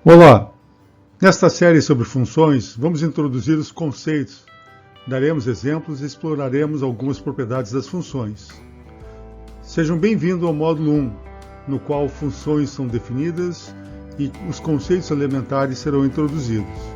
Olá! Nesta série sobre funções, vamos introduzir os conceitos, daremos exemplos e exploraremos algumas propriedades das funções. Sejam bem-vindos ao módulo 1, no qual funções são definidas e os conceitos elementares serão introduzidos.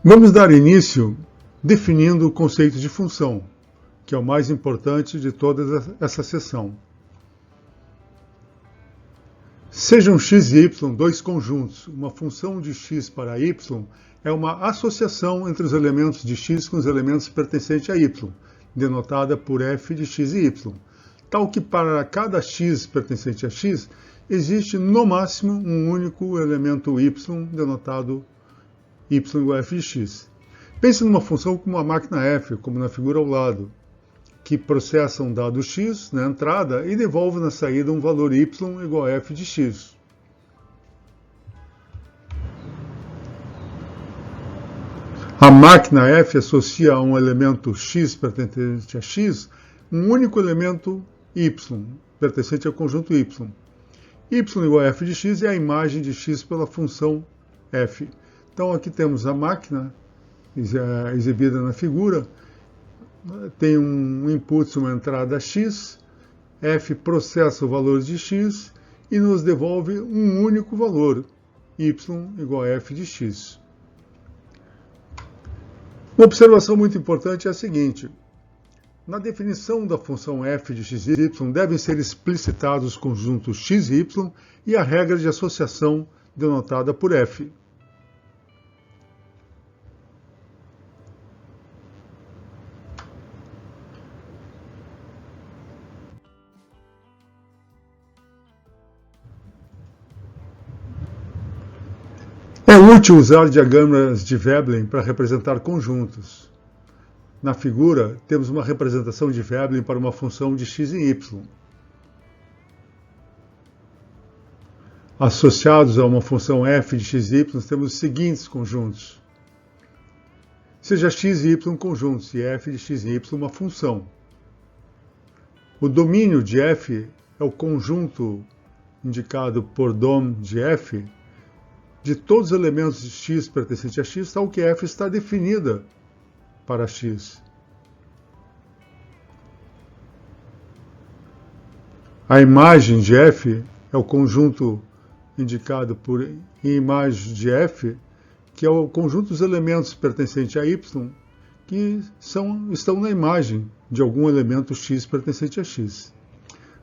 Vamos dar início definindo o conceito de função, que é o mais importante de toda essa sessão. Sejam x e y dois conjuntos. Uma função de x para y é uma associação entre os elementos de x com os elementos pertencentes a y, denotada por f de x e y, tal que para cada x pertencente a x, existe no máximo um único elemento y, denotado y igual a f de x. Pense numa função como a máquina f, como na figura ao lado, que processa um dado x na entrada e devolve na saída um valor y igual a f de x. A máquina f associa a um elemento x pertencente a x um único elemento y, pertencente ao conjunto y. Y igual a f de x é a imagem de x pela função f. Então aqui temos a máquina exibida na figura, tem um input, uma entrada x, f processa o valor de x e nos devolve um único valor, y igual a f de x. Uma observação muito importante é a seguinte: na definição da função f de x e y devem ser explicitados os conjuntos x e y e a regra de associação denotada por f. É útil usar diagramas de Veblen para representar conjuntos. Na figura, temos uma representação de Veblen para uma função de x e y. Associados a uma função f de x e y, temos os seguintes conjuntos. Seja x e y conjuntos e f de x e y uma função. O domínio de f é o conjunto indicado por dom de f, de todos os elementos de x pertencentes a x, tal que f está definida para x. A imagem de f é o conjunto indicado por imagem de f, que é o conjunto dos elementos pertencentes a y, que estão na imagem de algum elemento x pertencente a x.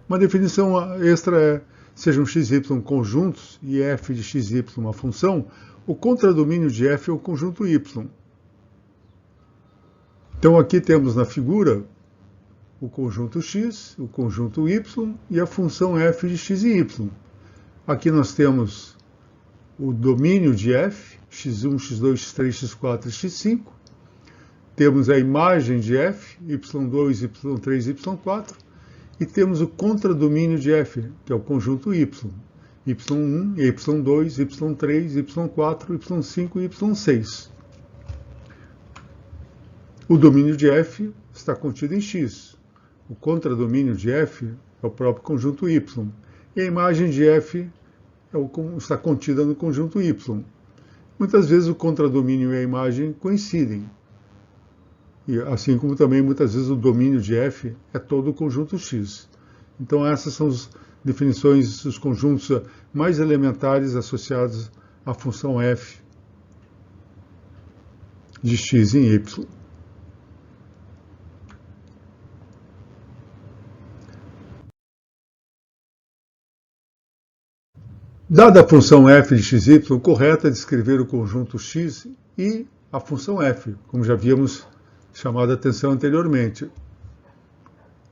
Uma definição extra é: sejam x e y conjuntos e f de x e y uma função, o contradomínio de f é o conjunto y. Então aqui temos na figura o conjunto x, o conjunto y e a função f de x e y. Aqui nós temos o domínio de f, x1, x2, x3, x4 e x5. Temos a imagem de f, y2, y3 e y4. E temos o contradomínio de f, que é o conjunto y, y1, y2, y3, y4, y5 e y6. O domínio de f está contido em x. O contradomínio de f é o próprio conjunto y. E a imagem de f está contida no conjunto y. Muitas vezes o contradomínio e a imagem coincidem. E assim como também muitas vezes o domínio de f é todo o conjunto x. Então essas são as definições dos conjuntos mais elementares associados à função f de x em y. Dada a função f de x e y, o correto é descrever o conjunto x e a função f, como já havíamos chamado a atenção anteriormente.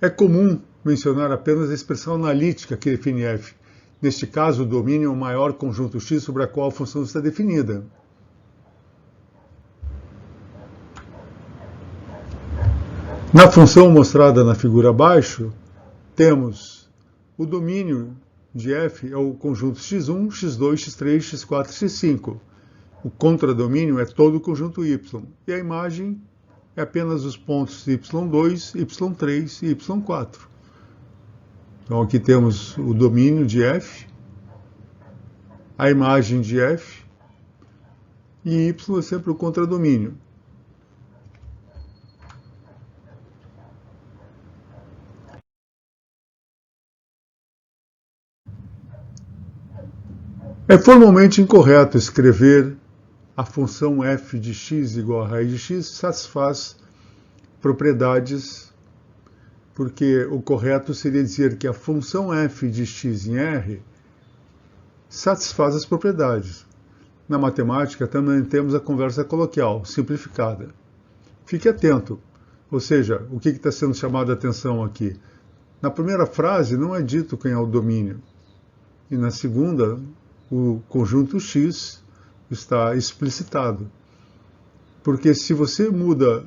É comum mencionar apenas a expressão analítica que define f, Neste caso, o domínio é o maior conjunto X sobre a qual a função está definida. Na função mostrada na figura abaixo, temos o domínio de f é o conjunto x1, x2, x3, x4, x5. O contradomínio é todo o conjunto y. E a imagem é apenas os pontos y2, y3 e y4. Então aqui temos o domínio de f, a imagem de f, e y é sempre o contradomínio. É formalmente incorreto escrever a função f de x igual a raiz de x satisfaz propriedades, porque o correto seria dizer que a função f de x em R satisfaz as propriedades. Na matemática também temos a conversa coloquial, simplificada. Fique atento, ou seja, o que está sendo chamado a atenção aqui? Na primeira frase não é dito quem é o domínio, e na segunda o conjunto X está explicitado. Porque se você muda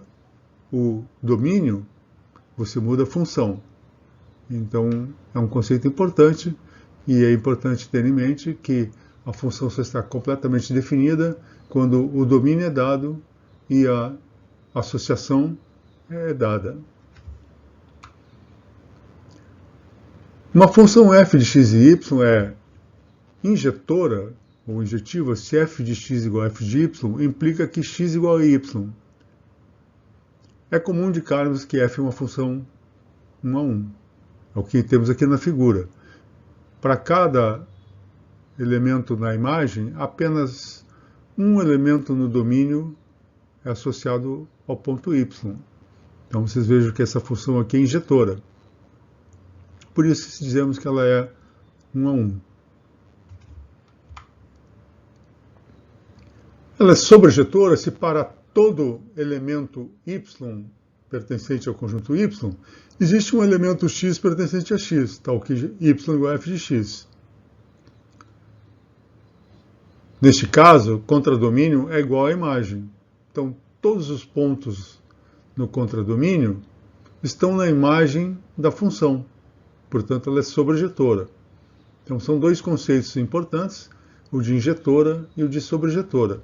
o domínio, você muda a função. Então, é um conceito importante, e é importante ter em mente que a função só está completamente definida quando o domínio é dado e a associação é dada. Uma função f de x e y é injetora ou injetiva se f de x igual a f de y implica que x igual a y. É comum indicarmos que f é uma função 1 a 1. É o que temos aqui na figura. Para cada elemento na imagem, apenas um elemento no domínio é associado ao ponto y. Então vocês vejam que essa função aqui é injetora. Por isso que dizemos que ela é 1 a 1. Ela é sobrejetora se para todo elemento y pertencente ao conjunto y, existe um elemento x pertencente a x, tal que y igual a f de x. Neste caso, contradomínio é igual à imagem. Então, todos os pontos no contradomínio estão na imagem da função. Portanto, ela é sobrejetora. Então, são dois conceitos importantes, o de injetora e o de sobrejetora.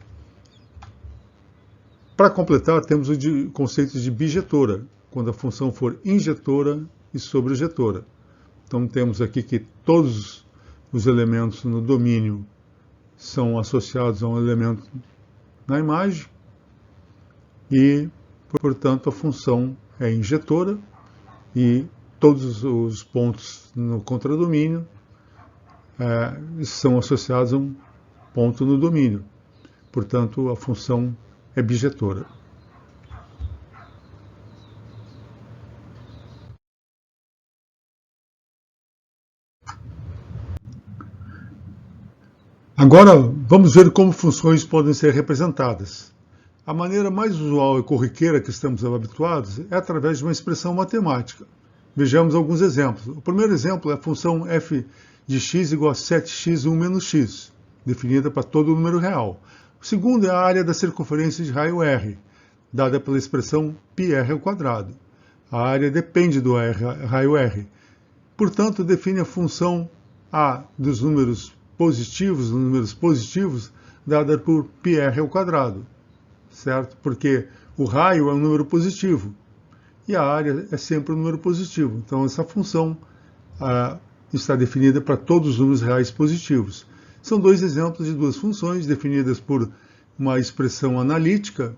Para completar, temos o conceito de bijetora, quando a função for injetora e sobrejetora. Então, temos aqui que todos os elementos no domínio são associados a um elemento na imagem e, portanto, a função é injetora e todos os pontos no contradomínio são associados a um ponto no domínio. Portanto, a função é bijetora. Agora, vamos ver como funções podem ser representadas. A maneira mais usual e corriqueira que estamos habituados é através de uma expressão matemática. Vejamos alguns exemplos. O primeiro exemplo é a função f de x igual a 7x1 menos x, definida para todo número real. O segundo é a área da circunferência de raio R, dada pela expressão πr ao quadrado. A área depende do raio R. Portanto, define a função A dos números positivos, dada por πr ao quadrado, certo? Porque o raio é um número positivo e a área é sempre um número positivo. Então, essa função está definida para todos os números reais positivos. São dois exemplos de duas funções definidas por uma expressão analítica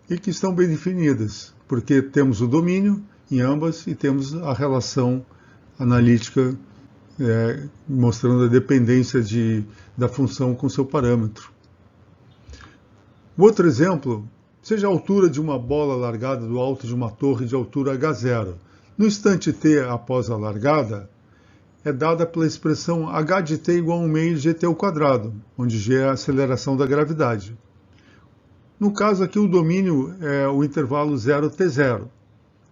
e que estão bem definidas, porque temos o domínio em ambas e temos a relação analítica mostrando a dependência da função com seu parâmetro. O outro exemplo, seja a altura de uma bola largada do alto de uma torre de altura h0. No instante t após a largada, é dada pela expressão h de t igual a 1 meio de gt ao quadrado, onde g é a aceleração da gravidade. No caso aqui, o domínio é o intervalo 0t0,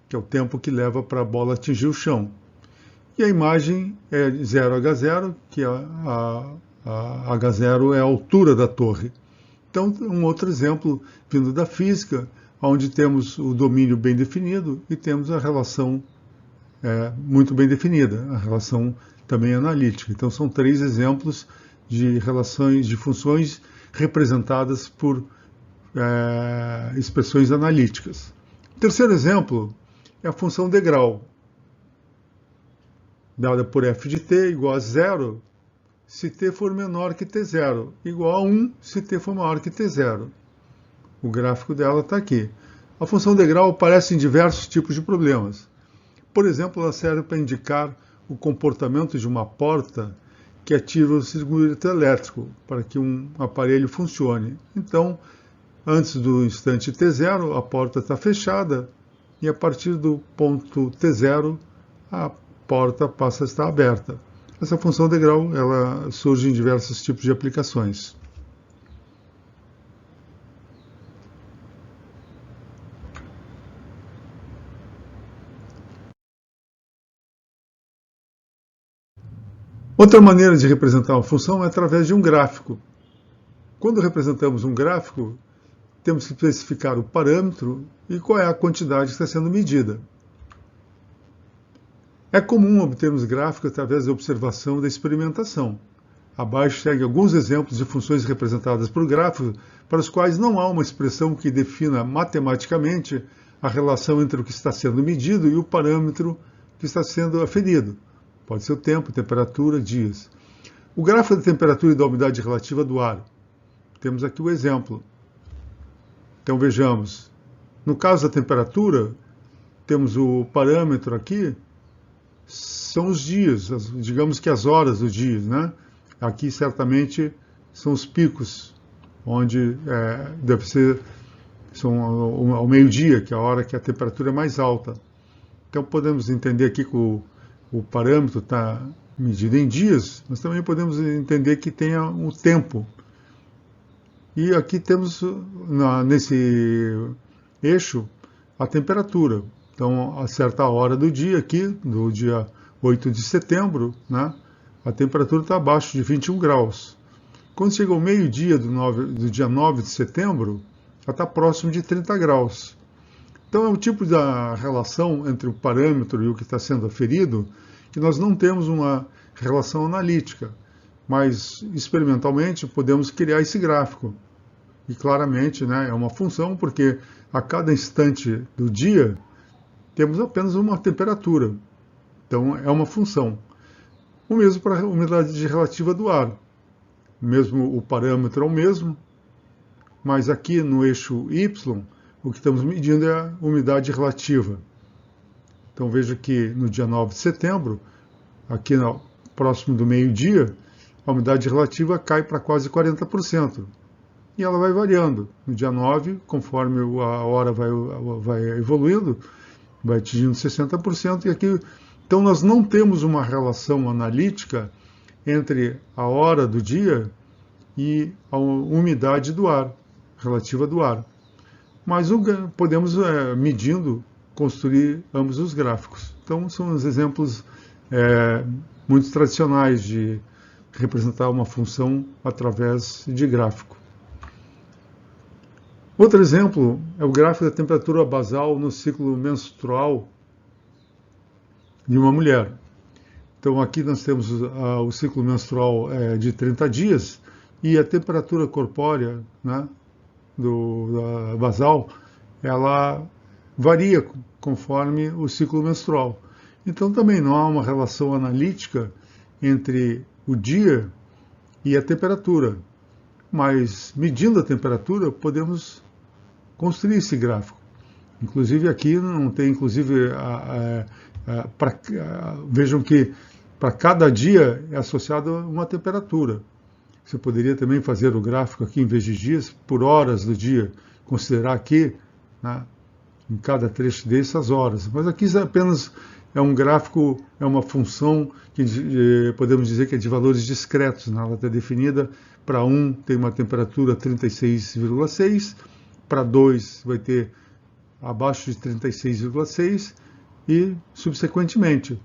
que é o tempo que leva para a bola atingir o chão. E a imagem é 0H0, que a H0 é a altura da torre. Então, um outro exemplo vindo da física, onde temos o domínio bem definido e temos a relação muito bem definida, a relação também analítica. Então, são 3 exemplos de relações, de funções representadas por expressões analíticas. O terceiro exemplo é a função degrau, dada por f de t igual a 0, se t for menor que t0, igual a 1 se t for maior que t0. O gráfico dela está aqui. A função degrau aparece em diversos tipos de problemas. Por exemplo, ela serve para indicar o comportamento de uma porta que ativa o circuito elétrico para que um aparelho funcione. Então, antes do instante t0, a porta está fechada e a partir do ponto t0, a porta passa a estar aberta. Essa função degrau ela surge em diversos tipos de aplicações. Outra maneira de representar uma função é através de um gráfico. Quando representamos um gráfico, temos que especificar o parâmetro e qual é a quantidade que está sendo medida. É comum obtermos gráficos através da observação e da experimentação. Abaixo segue alguns exemplos de funções representadas por gráficos para os quais não há uma expressão que defina matematicamente a relação entre o que está sendo medido e o parâmetro que está sendo aferido. Pode ser o tempo, temperatura, dias. O gráfico da temperatura e da umidade relativa do ar. Temos aqui o exemplo. Então vejamos. No caso da temperatura, temos o parâmetro aqui, são os dias, digamos que as horas do dia, né? Aqui certamente são os picos, onde deve ser são ao meio-dia, que é a hora que a temperatura é mais alta. Então podemos entender aqui que o parâmetro está medido em dias, mas também podemos entender que tenha um tempo. E aqui temos nesse eixo a temperatura. Então, a certa hora do dia aqui, do dia 8 de setembro, né, a temperatura está abaixo de 21 graus. Quando chega ao meio-dia do dia 9 de setembro, ela está próximo de 30 graus. Então, é o tipo da relação entre o parâmetro e o que está sendo aferido que nós não temos uma relação analítica, mas experimentalmente podemos criar esse gráfico. E claramente, né, é uma função, porque a cada instante do dia temos apenas uma temperatura. Então, é uma função. O mesmo para a umidade relativa do ar. Mesmo o parâmetro é o mesmo, mas aqui no eixo Y, o que estamos medindo é a umidade relativa. Então, veja que no dia 9 de setembro, aqui próximo do meio-dia, a umidade relativa cai para quase 40%. E ela vai variando. No dia 9, conforme a hora vai evoluindo, vai atingindo 60%. E aqui, então, nós não temos uma relação analítica entre a hora do dia e a umidade do ar, relativa do ar. Mas podemos, medindo, construir ambos os gráficos. Então, são os exemplos muito tradicionais de representar uma função através de gráfico. Outro exemplo é o gráfico da temperatura basal no ciclo menstrual de uma mulher. Então, aqui nós temos o ciclo menstrual de 30 dias e a temperatura corpórea, né, da basal, ela varia conforme o ciclo menstrual. Então, também não há uma relação analítica entre o dia e a temperatura, mas medindo a temperatura podemos construir esse gráfico. Inclusive aqui não tem, vejam que para cada dia é associada uma temperatura. Você poderia também fazer o gráfico aqui, em vez de dias, por horas do dia, considerar aqui, né, em cada trecho dessas horas. Mas aqui apenas é um gráfico, é uma função que podemos dizer que é de valores discretos, né? Ela está definida para 1 tem uma temperatura 36,6, para 2 vai ter abaixo de 36,6 e subsequentemente.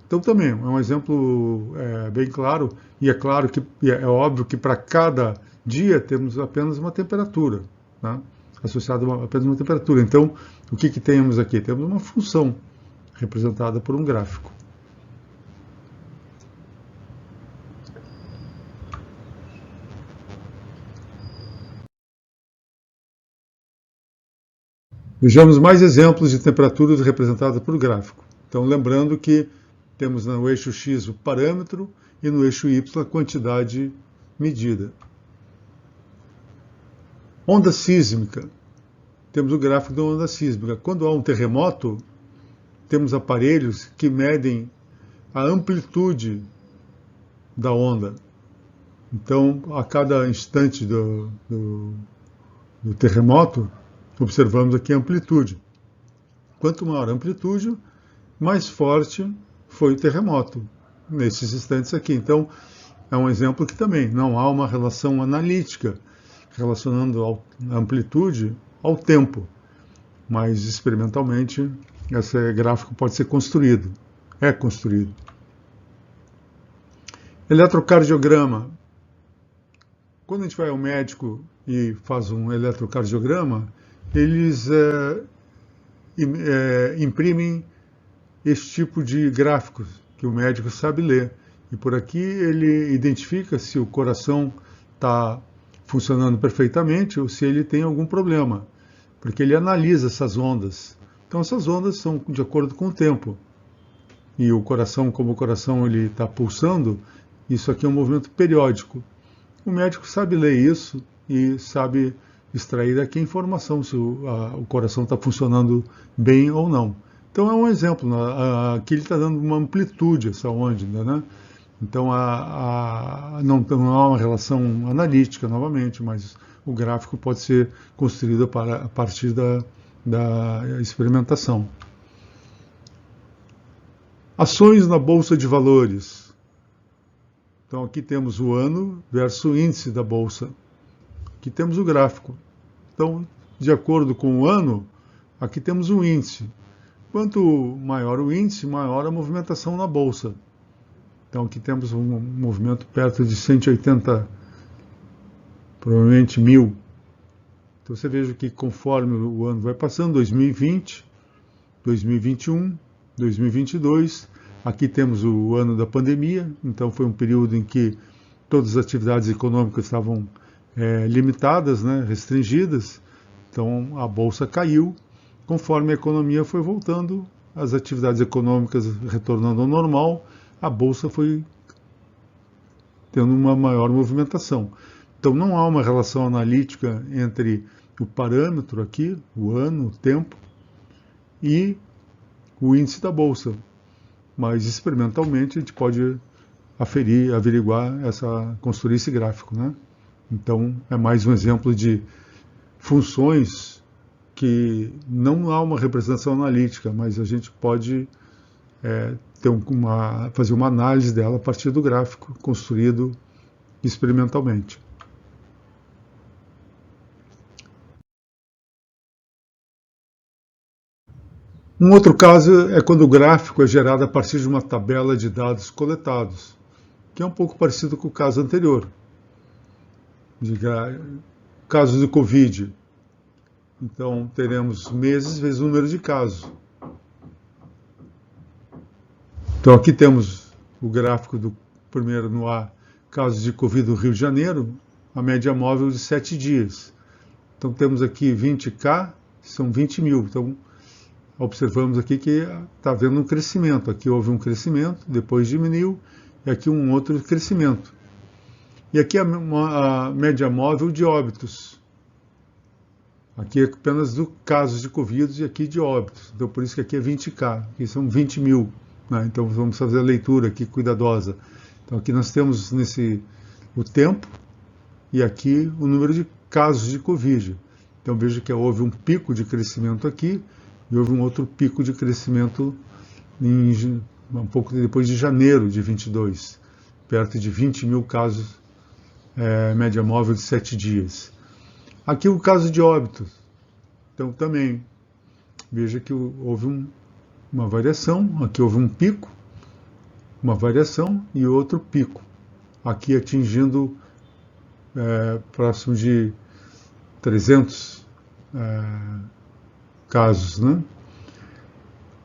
Então também é um exemplo bem claro, e é claro que é óbvio que para cada dia temos apenas uma temperatura, né? Associada a apenas uma temperatura. Então, o que temos aqui? Temos uma função representada por um gráfico. Vejamos mais exemplos de temperaturas representadas por gráfico. Então, lembrando que temos no eixo X o parâmetro e no eixo Y a quantidade medida. Onda sísmica. Temos o gráfico da onda sísmica. Quando há um terremoto, temos aparelhos que medem a amplitude da onda. Então, a cada instante do terremoto, observamos aqui a amplitude. Quanto maior a amplitude, mais forte foi o terremoto nesses instantes aqui. Então, é um exemplo que também não há uma relação analítica relacionando a amplitude ao tempo, mas experimentalmente esse gráfico pode ser construído, é construído. Eletrocardiograma. Quando a gente vai ao médico e faz um eletrocardiograma, eles imprimem esse tipo de gráficos que o médico sabe ler. E por aqui ele identifica se o coração está funcionando perfeitamente ou se ele tem algum problema, porque ele analisa essas ondas. Então essas ondas são de acordo com o tempo. E o coração, como o coração ele está pulsando, isso aqui é um movimento periódico. O médico sabe ler isso e sabe extrair daqui a informação se o coração está funcionando bem ou não. Então é um exemplo, aqui ele está dando uma amplitude, essa onda, né? Então não há uma relação analítica novamente, mas o gráfico pode ser construído a partir da experimentação. Ações na Bolsa de Valores. Então aqui temos o ano versus o índice da Bolsa. Aqui temos o gráfico. Então, de acordo com o ano, aqui temos o índice. Quanto maior o índice, maior a movimentação na Bolsa. Então aqui temos um movimento perto de 180, provavelmente 1.000. Então você veja que conforme o ano vai passando, 2020, 2021, 2022, aqui temos o ano da pandemia, então foi um período em que todas as atividades econômicas estavam limitadas, né, restringidas, então a Bolsa caiu. Conforme a economia foi voltando, as atividades econômicas retornando ao normal, a Bolsa foi tendo uma maior movimentação. Então não há uma relação analítica entre o parâmetro aqui, o ano, o tempo, e o índice da Bolsa. Mas experimentalmente a gente pode averiguar, construir esse gráfico, né? Então é mais um exemplo de funções que não há uma representação analítica, mas a gente pode fazer uma análise dela a partir do gráfico construído experimentalmente. Um outro caso é quando o gráfico é gerado a partir de uma tabela de dados coletados, que é um pouco parecido com o caso anterior. Casos de Covid. Então, teremos meses vezes o número de casos. Então, aqui temos o gráfico do primeiro no A, casos de Covid no Rio de Janeiro, a média móvel de 7 dias. Então, temos aqui 20K, são 20.000. Então, observamos aqui que está havendo um crescimento. Aqui houve um crescimento, depois diminuiu, e aqui um outro crescimento. E aqui a média móvel de óbitos. Aqui é apenas do casos de Covid e aqui de óbitos. Então, por isso que aqui é 20K, aqui são 20.000. Né? Então, vamos fazer a leitura aqui cuidadosa. Então, aqui nós temos o tempo e aqui o número de casos de Covid. Então, veja que houve um pico de crescimento aqui e houve um outro pico de crescimento um pouco depois de janeiro de 22, perto de 20.000 casos, média móvel de 7 dias. Aqui o caso de óbitos. Então também, veja que houve uma variação, aqui houve um pico, uma variação e outro pico, aqui atingindo próximo de 300 casos, né?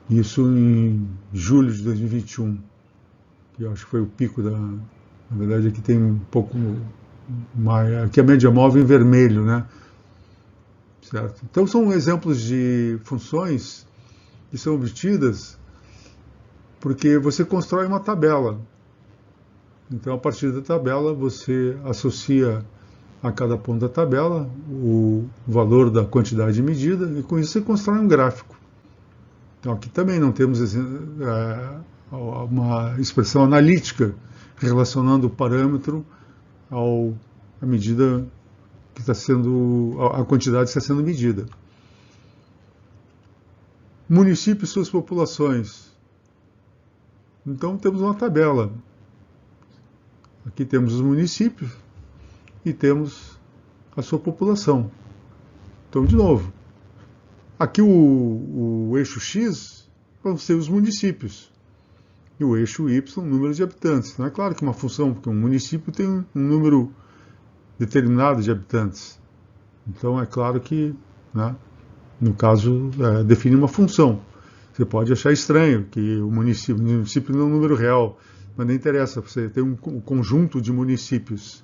Isso em julho de 2021, que eu acho que foi o pico na verdade aqui tem um pouco mais, aqui a média móvel em vermelho, né? Certo? Então são exemplos de funções que são obtidas porque você constrói uma tabela. Então, a partir da tabela, você associa a cada ponto da tabela o valor da quantidade medida e com isso você constrói um gráfico. Então, aqui também não temos uma expressão analítica relacionando o parâmetro à medida que está sendo, a quantidade que está sendo medida. Municípios e suas populações. Então, temos uma tabela. Aqui temos os municípios e temos a sua população. Então, de novo, aqui o eixo X vão ser os municípios e o eixo Y, número de habitantes. Não é claro que uma função, porque um município tem um número determinado de habitantes. Então, é claro que, né, no caso, define uma função. Você pode achar estranho que o município não é um número real, mas não interessa, você tem um conjunto de municípios,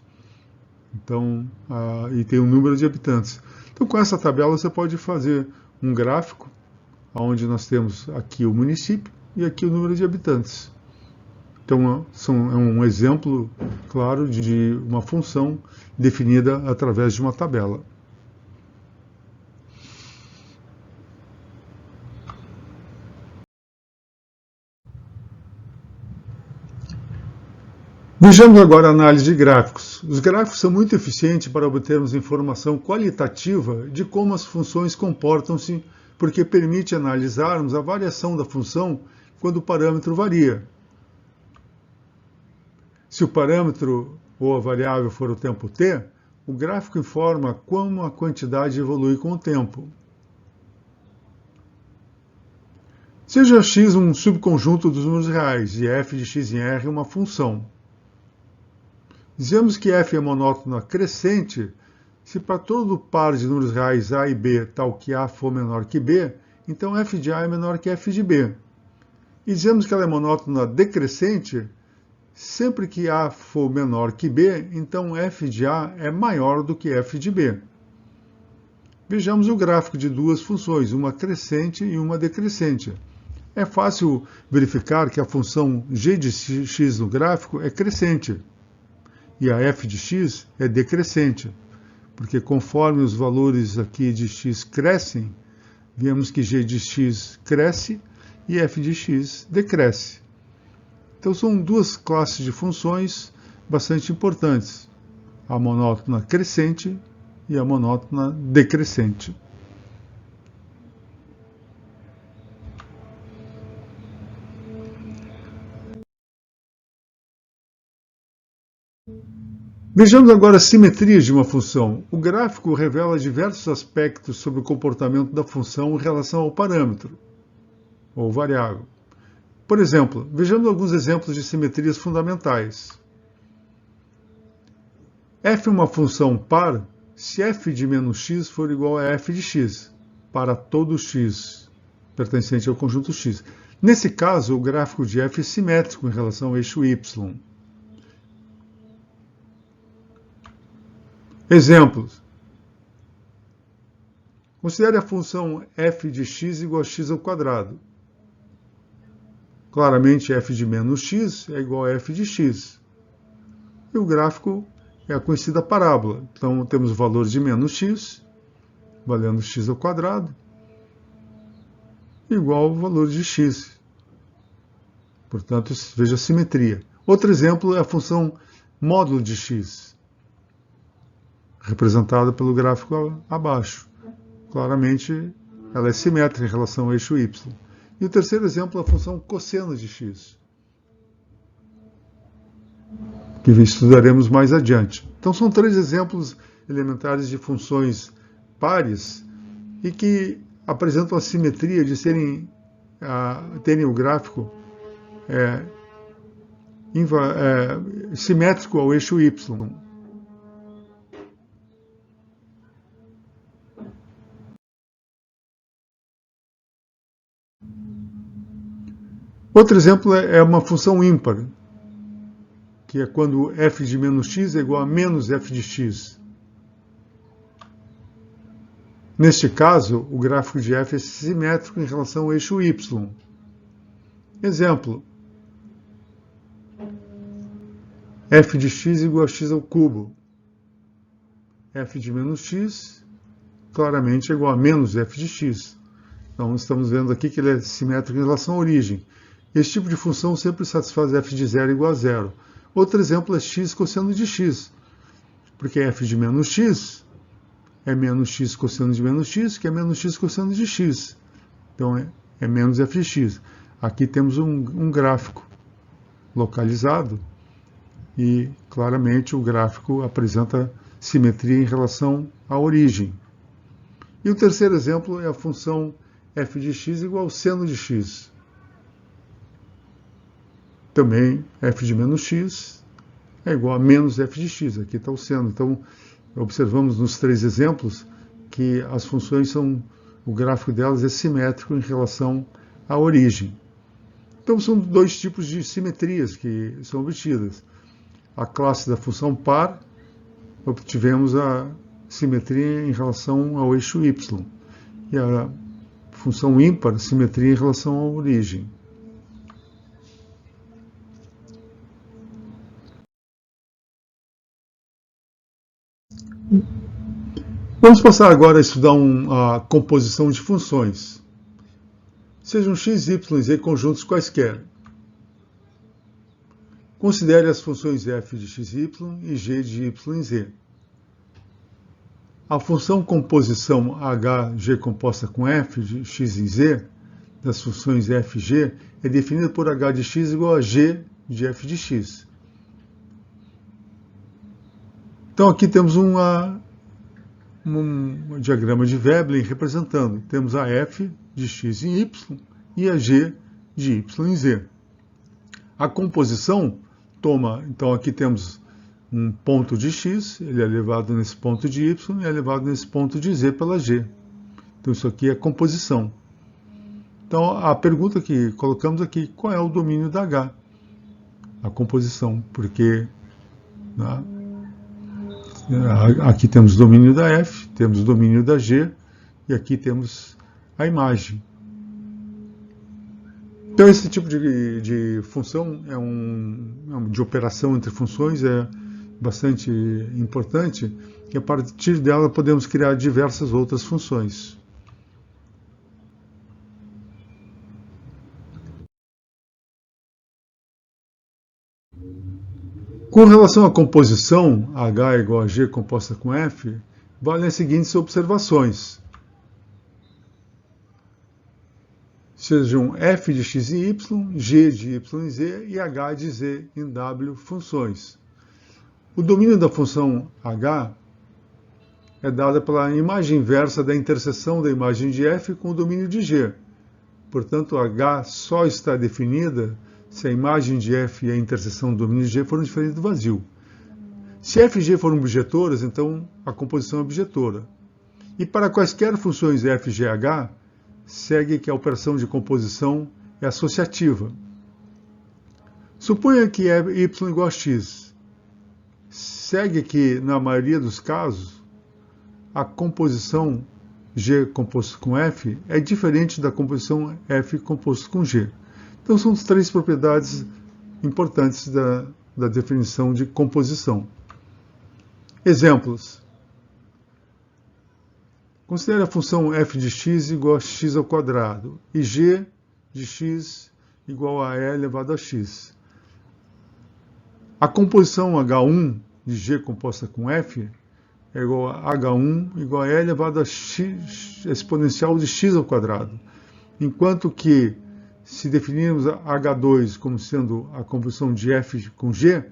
então, e tem um número de habitantes. Então, com essa tabela, você pode fazer um gráfico, onde nós temos aqui o município e aqui o número de habitantes. Então, é um exemplo claro de uma função definida através de uma tabela. Vejamos agora a análise de gráficos. Os gráficos são muito eficientes para obtermos informação qualitativa de como as funções comportam-se, porque permite analisarmos a variação da função quando o parâmetro varia. Se o parâmetro ou a variável for o tempo t, o gráfico informa como a quantidade evolui com o tempo. Seja x um subconjunto dos números reais e f de x em r uma função. Dizemos que f é monótona crescente se para todo par de números reais a e b tal que a for menor que b, então f de a é menor que f de b. E dizemos que ela é monótona decrescente sempre que a for menor que b, então f de a é maior do que f de b. Vejamos o gráfico de duas funções, uma crescente e uma decrescente. É fácil verificar que a função g de x no gráfico é crescente e a f de x é decrescente, porque conforme os valores aqui de x crescem, vemos que g de x cresce e f de x decresce. Então são duas classes de funções bastante importantes, a monótona crescente e a monótona decrescente. Vejamos agora as simetrias de uma função. O gráfico revela diversos aspectos sobre o comportamento da função em relação ao parâmetro, ou variável. Por exemplo, vejamos alguns exemplos de simetrias fundamentais. F é uma função par se f de menos x for igual a f de x, para todo x pertencente ao conjunto x. Nesse caso, o gráfico de f é simétrico em relação ao eixo y. Exemplos. Considere a função f de x igual a x ao quadrado. Claramente, f de menos x é igual a f de x. E o gráfico é a conhecida parábola. Então, temos o valor de menos x, valendo x ao quadrado, igual ao valor de x. Portanto, veja a simetria. Outro exemplo é a função módulo de x, representada pelo gráfico abaixo. Claramente, ela é simétrica em relação ao eixo y. E o terceiro exemplo é a função cosseno de x, que estudaremos mais adiante. Então, são três exemplos elementares de funções pares e que apresentam a simetria de terem o gráfico simétrico ao eixo Y. Outro exemplo é uma função ímpar, que é quando f de menos x é igual a menos f de x. Neste caso, o gráfico de f é simétrico em relação ao eixo y. Exemplo: f de x igual a x ao cubo. F de menos x, claramente, é igual a menos f de x. Então, estamos vendo aqui que ele é simétrico em relação à origem. Esse tipo de função sempre satisfaz f de 0 igual a 0. Outro exemplo é x cosseno de x, porque f de menos x é menos x cosseno de menos x, que é menos x cosseno de x. Então, é menos f de x. Aqui temos um gráfico localizado e, claramente, o gráfico apresenta simetria em relação à origem. E o terceiro exemplo é a função f de x igual ao seno de x. Também f de menos x é igual a menos f de x. Aqui está o seno. Então, observamos nos três exemplos que as funções o gráfico delas é simétrico em relação à origem. Então, são dois tipos de simetrias que são obtidas. A classe da função par, obtivemos a simetria em relação ao eixo y. E a função ímpar, simetria em relação à origem. Vamos passar agora a estudar a composição de funções. Sejam x, y e z conjuntos quaisquer. Considere as funções f de x, y e g de y e z. A função composição hg composta com f de x e z das funções f e g é definida por h de x igual a g de f de x. Então aqui temos um diagrama de Veblen representando. Temos a f de x em y e a g de y em z. A composição toma, então aqui temos um ponto de x, ele é levado nesse ponto de y e é levado nesse ponto de z pela g. Então isso aqui é composição. Então a pergunta que colocamos aqui, qual é o domínio da h? A composição, porque aqui temos o domínio da f, temos o domínio da g e aqui temos a imagem. Então esse tipo de função de operação entre funções é bastante importante e a partir dela podemos criar diversas outras funções. Com relação à composição, h é igual a g composta com f, valem as seguintes observações. Sejam f de x em y, g de y em z e h de z em w funções. O domínio da função h é dada pela imagem inversa da interseção da imagem de f com o domínio de g. Portanto, h só está definida se a imagem de f e a interseção do domínio de g forem diferentes do vazio. Se f e g forem objetoras, então a composição é objetora. E para quaisquer funções f, g, h, segue que a operação de composição é associativa. Suponha que é y igual a x. Segue que, na maioria dos casos, a composição g composto com f é diferente da composição f composto com g. Então, são as três propriedades importantes da definição de composição. Exemplos. Considere a função f de x igual a x ao quadrado e g de x igual a e elevado a x. A composição h1 de g composta com f é igual a h1 igual a e elevado a x exponencial de x ao quadrado, enquanto que se definirmos h2 como sendo a composição de f com g,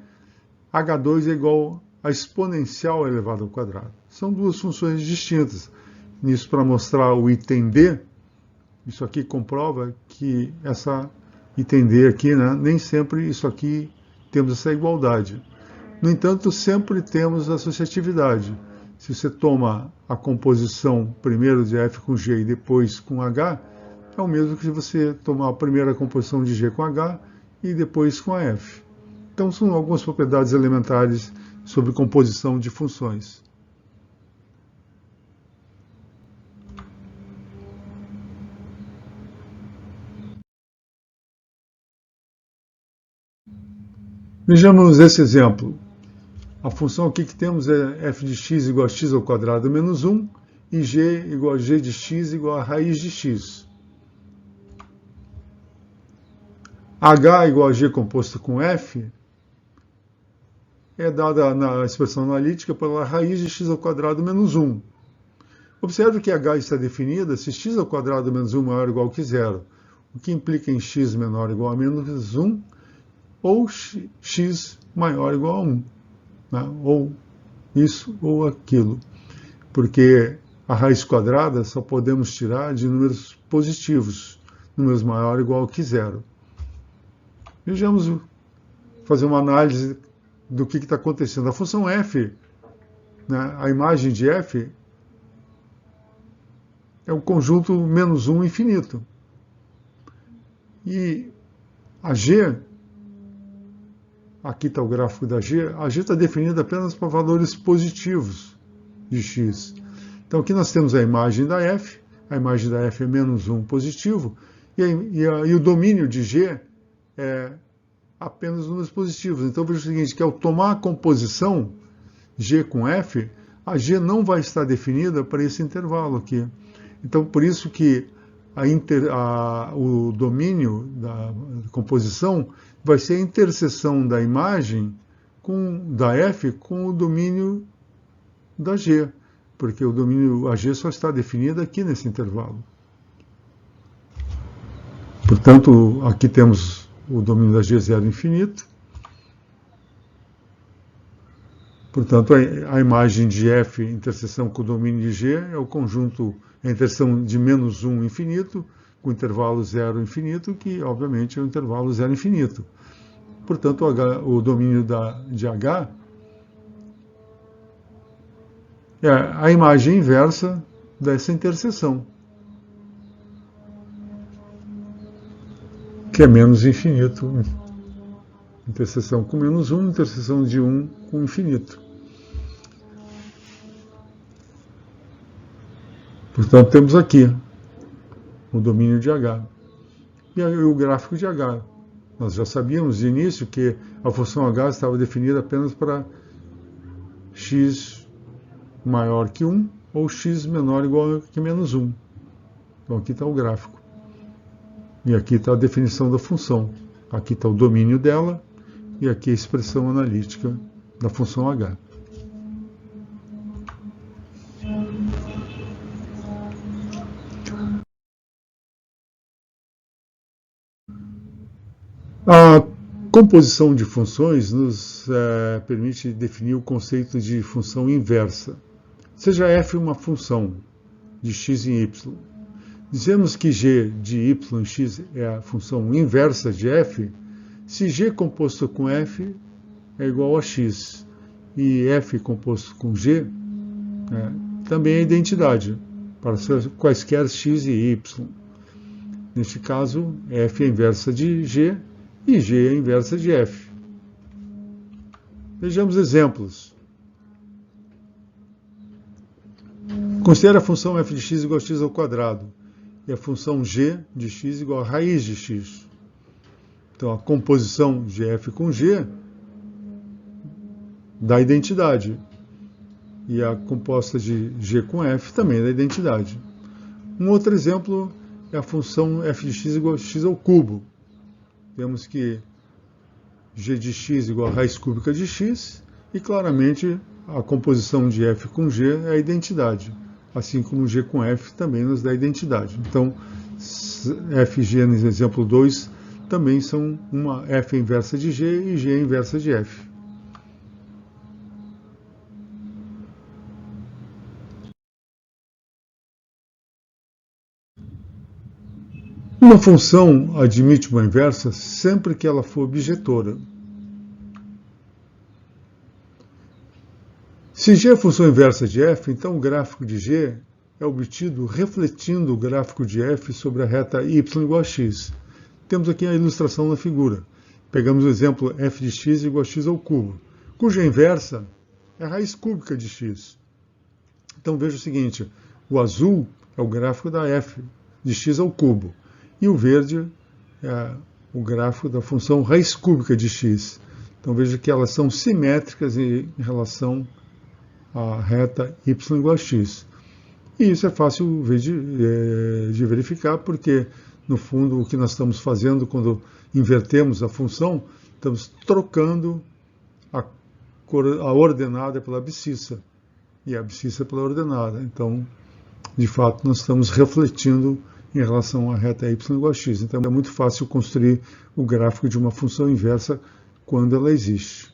h2 é igual a exponencial elevado ao quadrado. São duas funções distintas. Nisso, para mostrar o item D, isso aqui comprova que essa item D aqui, nem sempre isso aqui temos essa igualdade. No entanto, sempre temos associatividade. Se você toma a composição primeiro de F com G e depois com H, é o mesmo que se você tomar a primeira composição de G com H e depois com a F. Então, são algumas propriedades elementares sobre composição de funções. Vejamos esse exemplo. A função aqui que temos é f de x igual a x ao quadrado menos 1 e g igual a g de x igual a raiz de x. H igual a g composto com f é dada na expressão analítica pela raiz de x ao quadrado menos 1. Observe que h está definida se x ao quadrado menos 1 maior ou igual que zero, o que implica em x menor ou igual a menos 1 ou x maior ou igual a 1. Né? Ou isso ou aquilo. Porque a raiz quadrada só podemos tirar de números positivos, números maior ou igual que zero. Vejamos fazer uma análise do que está acontecendo. A função f, né, a imagem de f, é um conjunto menos 1 infinito. E a g, aqui está o gráfico da g, a g está definida apenas para valores positivos de x. Então aqui nós temos a imagem da f é menos 1 positivo, e o domínio de g é apenas números positivos. Então veja o seguinte, que ao tomar a composição g com f, a g não vai estar definida para esse intervalo aqui. Então por isso que o domínio da composição vai ser a interseção da imagem da f com o domínio da g, porque o domínio a g só está definido aqui nesse intervalo. Portanto, aqui temos o domínio da g zero infinito. Portanto, a imagem de f interseção com o domínio de g é o conjunto, a interseção de menos 1 infinito com o intervalo 0 infinito, que obviamente é o intervalo 0 infinito. Portanto, o domínio de H é a imagem inversa dessa interseção, que é menos infinito. Interseção com menos 1, interseção de 1 com infinito. Portanto, temos aqui o domínio de H. E aí, o gráfico de H. Nós já sabíamos de início que a função H estava definida apenas para x maior que 1 ou x menor ou igual que menos 1. Então aqui está o gráfico. E aqui está a definição da função. Aqui está o domínio dela e aqui a expressão analítica da função H. A composição de funções nos permite definir o conceito de função inversa. Seja f uma função de x em y. Dizemos que g de y em x é a função inversa de f, se g composto com f é igual a x, e f composto com g também é identidade, para quaisquer x e y. Neste caso, f é a inversa de g, e g é a inversa de f. Vejamos exemplos. Considere a função f de x igual a x ao quadrado e a função g de x igual a raiz de x. Então, a composição de f com g dá identidade. E a composta de g com f também dá identidade. Um outro exemplo é a função f de x igual a x ao cubo. Temos que g de x igual a raiz cúbica de x, e claramente a composição de f com g é a identidade, assim como g com f também nos dá identidade. Então, f e g no exemplo 2 também são uma f inversa de g e g inversa de f. Uma função admite uma inversa sempre que ela for objetora. Se g é a função inversa de f, então o gráfico de g é obtido refletindo o gráfico de f sobre a reta y igual a x. Temos aqui a ilustração na figura. Pegamos o exemplo f de x igual a x ao cubo, cuja inversa é a raiz cúbica de x. Então veja o seguinte, o azul é o gráfico da f de x ao cubo e o verde é o gráfico da função raiz cúbica de x. Então veja que elas são simétricas em relação à reta y igual a x. E isso é fácil de verificar, porque, no fundo, o que nós estamos fazendo quando invertemos a função, estamos trocando a ordenada pela abscissa, e a abscissa pela ordenada. Então, de fato, nós estamos refletindo em relação à reta y igual a x. Então, é muito fácil construir o gráfico de uma função inversa quando ela existe.